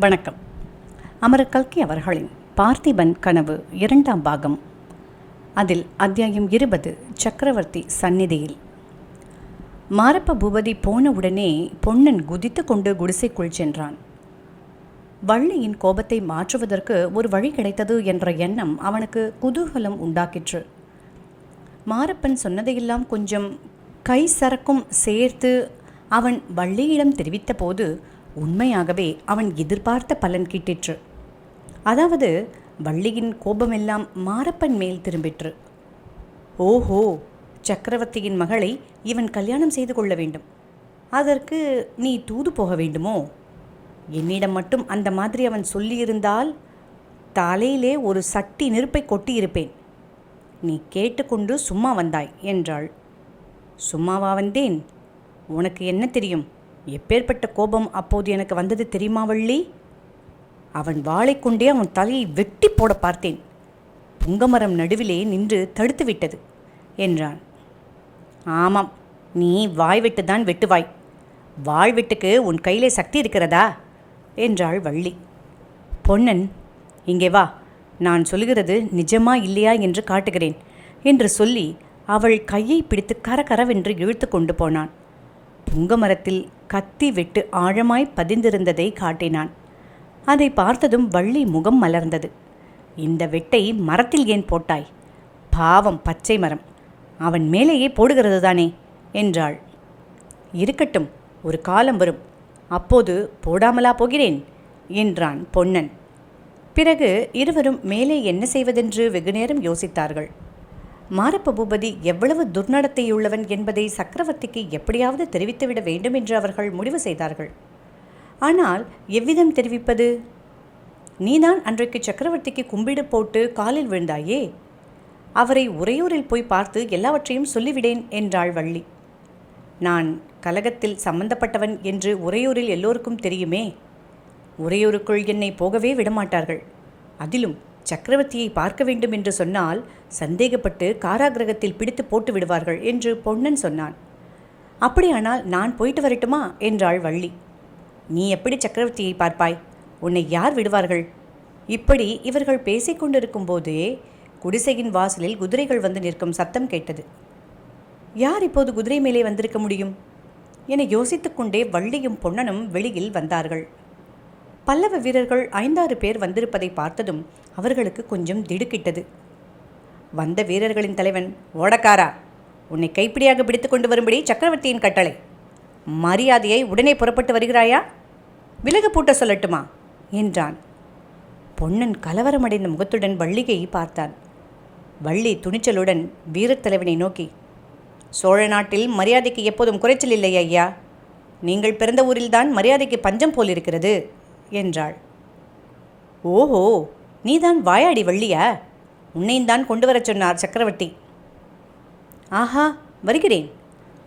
வணக்கம். அமரர் கல்கி அவர்களின் பார்த்திபன் கனவு 2ஆம் பாகம். அதில் அத்தியாயம் 20 சக்கரவர்த்தி சந்நிதியில். மாரப்ப பூபதி போன உடனே பொன்னன் குதித்து கொண்டு குடிசைக்குள் சென்றான். வள்ளியின் கோபத்தை மாற்றுவதற்கு ஒரு வழி கிடைத்தது என்ற எண்ணம் அவனுக்கு குதூகலம் உண்டாக்கிற்று. மாரப்பன் சொன்னதையெல்லாம் கொஞ்சம் கை சரக்கும் சேர்த்து அவன் வள்ளியிடம் தெரிவித்த போது உண்மையாகவே அவன் எதிர்பார்த்த பலன் கிட்டிற்று. அதாவது வள்ளியின் கோபமெல்லாம் மாரப்பன் மேல் திரும்பிற்று. ஓஹோ, சக்கரவர்த்தியின் மகளை இவன் கல்யாணம் செய்து கொள்ள வேண்டும். அதற்கு நீ தூது போக வேண்டுமோ? என்னிடம் மட்டும் அந்த மாதிரி அவன் சொல்லியிருந்தால் தலையிலே ஒரு சட்டி நெருப்பை கொட்டியிருப்பேன். நீ கேட்டுக்கொண்டு சும்மா வந்தாய் என்றாள். சும்மாவா வந்தேன்? உனக்கு என்ன தெரியும்? எப்பேற்பட்ட கோபம் அப்போது எனக்கு வந்தது தெரியுமா வள்ளி? அவன் வாளை கொண்டே அவன் தலையை வெட்டி போட பார்த்தேன். புங்கமரம் நடுவிலே நின்று தடுத்து விட்டது என்றான். ஆமாம், நீ வாய் வெட்டுதான் வெட்டுவாய். வாள் வெட்டுக்கு உன் கையிலே சக்தி இருக்கிறதா என்றாள் வள்ளி. பொன்னன், இங்கே வா, நான் சொல்லுகிறது நிஜமா இல்லையா என்று காட்டுகிறேன் என்று சொல்லி அவள் கையை பிடித்து கரகரவென்று இழுத்து கொண்டு போனான். புங்கமரத்தில் கத்தி வெட்டு ஆழமாய் பதிந்திருந்ததை காட்டினான். அதை பார்த்ததும் வள்ளி முகம் மலர்ந்தது. இந்த வெட்டை மரத்தில் ஏன் போட்டாய்? பாவம், பச்சை மரம், அவன் மேலேயே போடுகிறது தானே என்றாள். இருக்கட்டும், ஒரு காலம் வரும், அப்போது போடாமலா போகிறேன் என்றான் பொன்னன். பிறகு இருவரும் மேலே என்ன செய்வதென்று வெகுநேரம் யோசித்தார்கள். மாரப்ப பூபதி எவ்வளவு துர்நடத்தையுள்ளவன் என்பதை சக்கரவர்த்திக்கு எப்படியாவது தெரிவித்துவிட வேண்டும் என்று அவர்கள் முடிவு செய்தார்கள். ஆனால் எவ்விதம் தெரிவிப்பது? நீதான் அன்றைக்கு சக்கரவர்த்திக்கு கும்பிடு போட்டு காலில் விழுந்தாயே, அவரை உறையூரில் போய் பார்த்து எல்லாவற்றையும் சொல்லிவிடேன் என்றாள் வள்ளி. நான் கலகத்தில் சம்பந்தப்பட்டவன் என்று உறையூரில் எல்லோருக்கும் தெரியுமே. உறையூருக்குள் என்னை போகவே விடமாட்டார்கள். அதிலும் சக்கரவர்த்தியை பார்க்க வேண்டும் என்று சொன்னால் சந்தேகப்பட்டு காராகிரகத்தில் பிடித்து போட்டு விடுவார்கள் என்று பொன்னன் சொன்னான். அப்படியானால் நான் போயிட்டு வரட்டுமா என்றாள் வள்ளி. நீ எப்படி சக்கரவர்த்தியை பார்ப்பாய்? உன்னை யார் விடுவார்கள்? இப்படி இவர்கள் பேசிக்கொண்டிருக்கும் போதே குடிசையின் வாசலில் குதிரைகள் வந்து நிற்கும் சத்தம் கேட்டது. யார் இப்போது குதிரை மேலே வந்திருக்க முடியும் என யோசித்துக்கொண்டே வள்ளியும் பொன்னனும் வெளியில் வந்தார்கள். பல்லவ வீரர்கள் 5-6 பேர் வந்திருப்பதை பார்த்ததும் அவர்களுக்கு கொஞ்சம் திடுக்கிட்டது. வந்த வீரர்களின் தலைவன், ஓடக்காரா, உன்னை கைப்பிடியாக பிடித்து கொண்டு வரும்படி சக்கரவர்த்தியின் கட்டளை. மரியாதையை உடனே புறப்பட்டு வருகிறாயா? விலகு பூட்ட சொல்லட்டுமா என்றான். பொன்னன் கலவரமடைந்த முகத்துடன் வள்ளியை பார்த்தான். வள்ளி துணிச்சலுடன் வீரத்தலைவனை நோக்கி, சோழ நாட்டில் மரியாதைக்கு எப்போதும் குறைச்சல் இல்லை ஐயா. நீங்கள் பிறந்த ஊரில்தான் மரியாதைக்கு பஞ்சம் போல் இருக்கிறது என்றாள். ஓஹோ, நீதான் வாயாடி வள்ளியா? உன்னையும் கொண்டு வரச் சொன்னார் சக்கரவர்த்தி. ஆஹா, வருகிறேன்.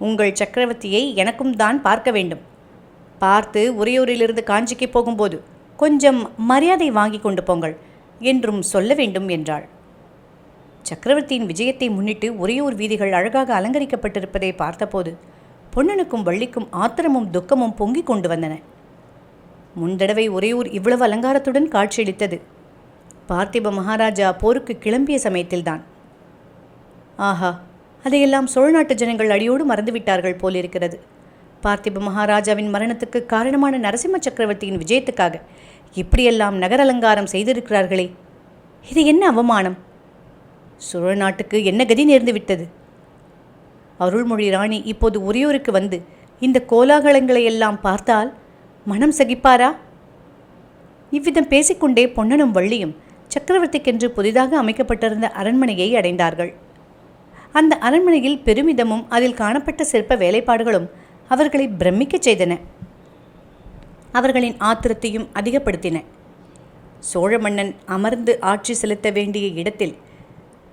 உங்கள் சக்கரவர்த்தியை எனக்கும் தான் பார்க்க வேண்டும். பார்த்து உறையூரிலிருந்து காஞ்சிக்கு போகும்போது கொஞ்சம் மரியாதை வாங்கி கொண்டு போங்கள் என்றும் சொல்ல வேண்டும் என்றாள். சக்கரவர்த்தியின் விஜயத்தை முன்னிட்டு உறையூர் வீதிகள் அழகாக அலங்கரிக்கப்பட்டிருப்பதை பார்த்தபோது பொன்னனுக்கும் வள்ளிக்கும் ஆத்திரமும் துக்கமும் பொங்கிக் கொண்டு வந்தன. முந்தடவை உறையூர் இவ்வளவு அலங்காரத்துடன் காட்சியளித்தது பார்த்திப மகாராஜா போருக்கு கிளம்பிய சமயத்தில்தான். ஆஹா, அதையெல்லாம் சோழ நாட்டு ஜனங்கள் அடியோடு மறந்துவிட்டார்கள் போலிருக்கிறது. பார்த்திப மகாராஜாவின் மரணத்துக்கு காரணமான நரசிம்ம சக்கரவர்த்தியின் விஜயத்துக்காக இப்படியெல்லாம் நகர அலங்காரம் செய்திருக்கிறார்களே, இது என்ன அவமானம்! சோழ நாட்டுக்கு என்ன கதி நேர்ந்து விட்டது? அருள்மொழி ராணி இப்போது உறையூருக்கு வந்து இந்த கோலாகலங்களை எல்லாம் பார்த்தால் மனம் சகிப்பாரா? இவ்விதம் பேசிக்கொண்டே பொன்னனும் வள்ளியும் சக்கரவர்த்திக்கென்று புதிதாக அமைக்கப்பட்டிருந்த அரண்மனையை அடைந்தார்கள். அந்த அரண்மனையில் பெருமிதமும் அதில் காணப்பட்ட சிற்ப வேலைப்பாடுகளும் அவர்களை பிரமிக்கச் செய்தன. அவர்களின் ஆத்திரத்தையும் அதிகப்படுத்தின. சோழ மன்னன் அமர்ந்து ஆட்சி செலுத்த வேண்டிய இடத்தில்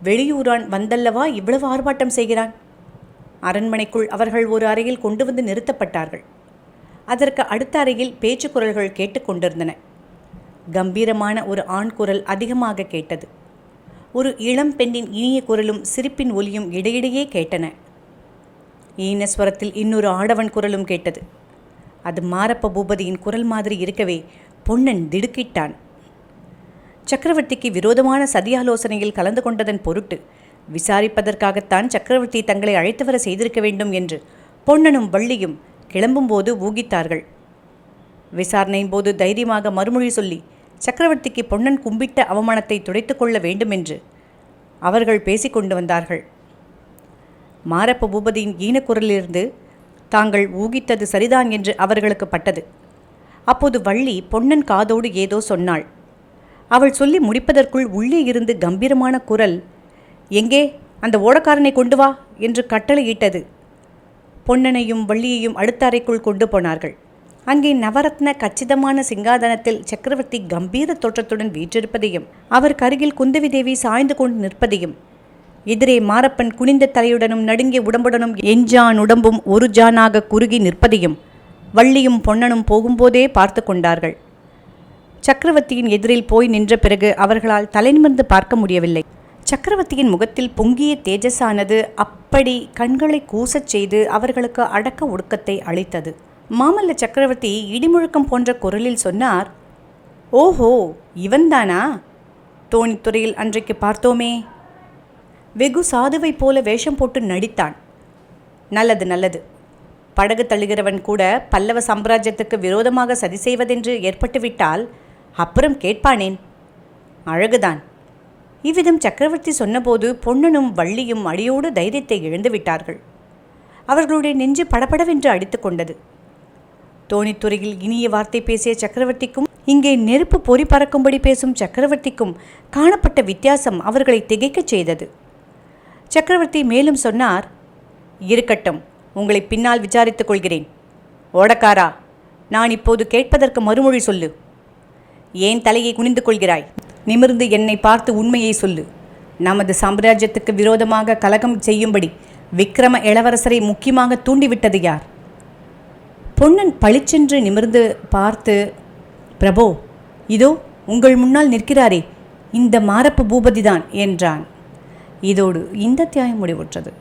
வெளியூரான் வந்தல்லவா இவ்வளவு ஆர்ப்பாட்டம் செய்கிறான்? அரண்மனைக்குள் அவர்கள் ஒரு அறையில் கொண்டு வந்து நிறுத்தப்பட்டார்கள். அதற்கு அடுத்த அறையில் பேச்சு குரல்கள் கேட்டுக்கொண்டிருந்தன. கம்பீரமான ஒரு ஆண் குரல் அதிகமாக கேட்டது. ஒரு இளம் பெண்ணின் இனிய குரலும் சிரிப்பின் ஒலியும் இடையிடையே கேட்டன. ஈனஸ்வரத்தில் இன்னொரு ஆடவன் குரலும் கேட்டது. அது மாரப்ப பூபதியின் குரல் மாதிரி இருக்கவே பொன்னன் திடுக்கிட்டான். சக்கரவர்த்திக்கு விரோதமான சதியாலோசனையில் கலந்து கொண்டதன் பொருட்டு விசாரிப்பதற்காகத்தான் சக்கரவர்த்தி தங்களை அழைத்து வர செய்திருக்க வேண்டும் என்று பொன்னனும் வள்ளியும் கிளம்பும்போது ஊகித்தார்கள். விசாரணையின் போது தைரியமாக மறுமொழி சொல்லி சக்கரவர்த்திக்கு பொன்னன் கும்பிட்ட அவமானத்தை துடைத்து கொள்ள வேண்டும் என்று அவர்கள் பேசிக்கொண்டு வந்தார்கள். மாரப்ப பூபதியின் ஈனக்குரலிலிருந்து தாங்கள் ஊகித்தது சரிதான் என்று அவர்களுக்கு பட்டது. அப்போது வள்ளி பொன்னன் காதோடு ஏதோ சொன்னாள். அவள் சொல்லி முடிப்பதற்குள் உள்ளே இருந்து கம்பீரமான குரல், எங்கே அந்த ஓடக்காரனை கொண்டு வா என்று கட்டளையிட்டது. பொன்னனையும் வள்ளியையும் அடுத்த அறைக்குள் கொண்டு போனார்கள். அங்கே நவரத்ன கச்சிதமான சிங்காதனத்தில் சக்கரவர்த்தி கம்பீர தோற்றத்துடன் வீற்றிருப்பதையும் அவர் கருகில் குந்தவி தேவி சாய்ந்து கொண்டு நிற்பதையும் எதிரே மாரப்பன் குனிந்த தலையுடனும் நடுங்கிய உடம்புடனும் எஞ்சான் உடம்பும் ஒரு ஜானாக குறுகி நிற்பதையும் வள்ளியும் பொன்னனும் போகும்போதே பார்த்து கொண்டார்கள். சக்கரவர்த்தியின் எதிரில் போய் நின்ற பிறகு அவர்களால் தலைநிமிர்ந்து பார்க்க முடியவில்லை. சக்கரவர்த்தியின் முகத்தில் பொங்கிய தேஜஸானது அப்படி கண்களை கூசச் செய்து அவர்களுக்கு அடக்க ஒடுக்கத்தை அளித்தது. மாமல்ல சக்கரவர்த்தி இடிமுழக்கம் போன்ற குரலில் சொன்னார், ஓஹோ, இவன்தானா? தோணித்துறையில் அன்றைக்கு பார்த்தோமே. வெகு சாதுவைப் போல வேஷம் போட்டு நடித்தான். நல்லது நல்லது. படகு தள்ளுகிறவன் கூட பல்லவ சாம்ராஜ்யத்துக்கு விரோதமாக சதி செய்வதென்று ஏற்பட்டுவிட்டால் அப்புறம் கேட்பானேன்? அழகுதான். இவ்விதம் சக்கரவர்த்தி சொன்னபோது பொன்னனும் வள்ளியும் அடியோடு தைரியத்தை இழந்து விட்டார்கள். அவர்களுடைய நெஞ்சு படபடவென்று அடித்து கொண்டது. தோணித்துறையில் இனிய வார்த்தை பேசிய சக்கரவர்த்திக்கும் இங்கே நெருப்பு பொறி பறக்கும்படி பேசும் சக்கரவர்த்திக்கும் காணப்பட்ட வித்தியாசம் அவர்களை திகைக்கச் செய்தது. சக்கரவர்த்தி மேலும் சொன்னார், இருக்கட்டும், உங்களை பின்னால் விசாரித்துக் கொள்கிறேன். ஓடக்காரா, நான் இப்போது கேட்பதற்கு மறுமொழி சொல்லு. ஏன் தலையை குனிந்து கொள்கிறாய்? நிமிர்ந்து என்னை பார்த்து உண்மையை சொல்லு. நமது சாம்ராஜ்யத்துக்கு விரோதமாக கலகம் செய்யும்படி விக்ரம இளவரசரை முக்கியமாக தூண்டிவிட்டது யார்? பொன்னன் பளிச்சென்று நிமிர்ந்து பார்த்து, பிரபோ, இதோ உங்கள் முன்னால் நிற்கிறாரே, இந்த மாரப்ப பூபதிதான் என்றான். இதோடு இந்த அத்தியாயம் முடிவுற்றது.